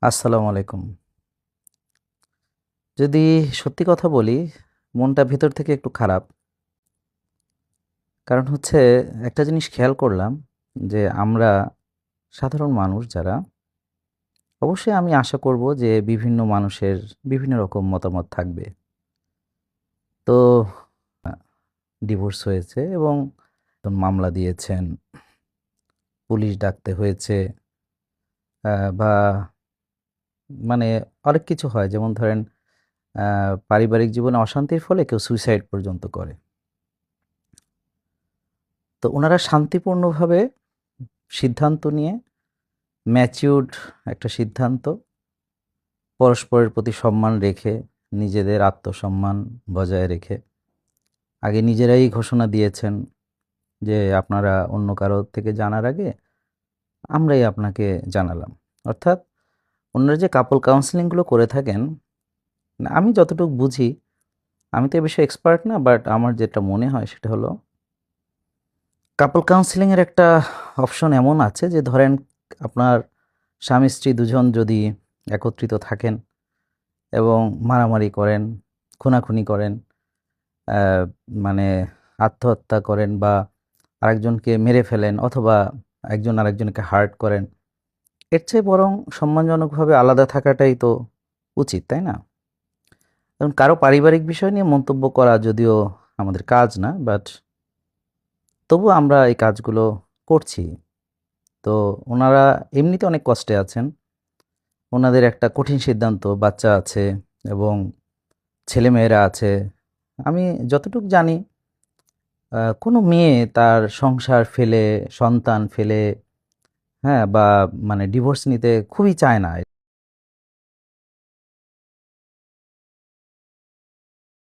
আসসালামু আলাইকুম। যদি সত্যি কথা বলি, মনটা ভেতর থেকে একটু খারাপ। কারণ হচ্ছে একটা জিনিস খেয়াল করলাম যে আমরা সাধারণ মানুষ যারা, অবশ্যই আমি আশা করব যে বিভিন্ন মানুষের বিভিন্ন রকম মতামত থাকবে। তো আ ডিভোর্স হয়েছে এবং মামলা দিয়েছেন, পুলিশ ডাকতে হয়েছে, বা মানে অনেক কিছু হয়। যেমন ধরেন আ পারিবারিক জীবনে অশান্তির ফলে কেউ সুইসাইড পর্যন্ত করে। তো উনারা শান্তিপূর্ণভাবে সিদ্ধান্ত নিয়ে ম্যাচিউরড একটা সিদ্ধান্ত, পরস্পরের প্রতি সম্মান রেখে, নিজেদের আত্মসম্মান বজায় রেখে, আগে নিজেরাই ঘোষণা দিয়েছেন যে, "আপনারা অন্য কারো থেকে জানার আগে আমরাই আপনাকে জানালাম।" অর্থাৎ ওনারা যে কাপল কাউন্সেলিং গুলো করে থাকেন, আমি যতটুকু বুঝি, আমি তো এ বিষয়ে এক্সপার্ট না, বাট আমার যেটা মনে হয় সেটা হলো কাপল কাউন্সেলিং এর একটা অপশন এমন আছে যে ধরেন আপনার স্বামী-স্ত্রী দুজন যদি একত্রিত থাকেন এবং মারামারি করেন, খুনাখুনি করেন, অ্যা মানে আত্মহত্যা করেন বা আরেকজনকে মেরে ফেলেন অথবা একজন আরেকজনকে হার্ট করেন। এর চেয়ে বরং সম্মানজনকভাবে আলাদা থাকাটাই তো উচিত, তাই না? এখন কারো পারিবারিক বিষয় নিয়ে মন্তব্য করা যদিও আমাদের কাজ না, বাট তবুও আমরা এই কাজগুলো করছি। তো উনারা এমনিতে অনেক কষ্টে আছেন। উনাদের একটা কঠিন সিদ্ধান্ত, বাচ্চা আছে এবং ছেলেমেয়েরা আছে। আমি যতটুকু জানি কোনো মেয়ে তার সংসার ফেলে, সন্তান ফেলে, হ্যাঁ? বা মানে ডিভোর্স নিতে খুবই চায় না।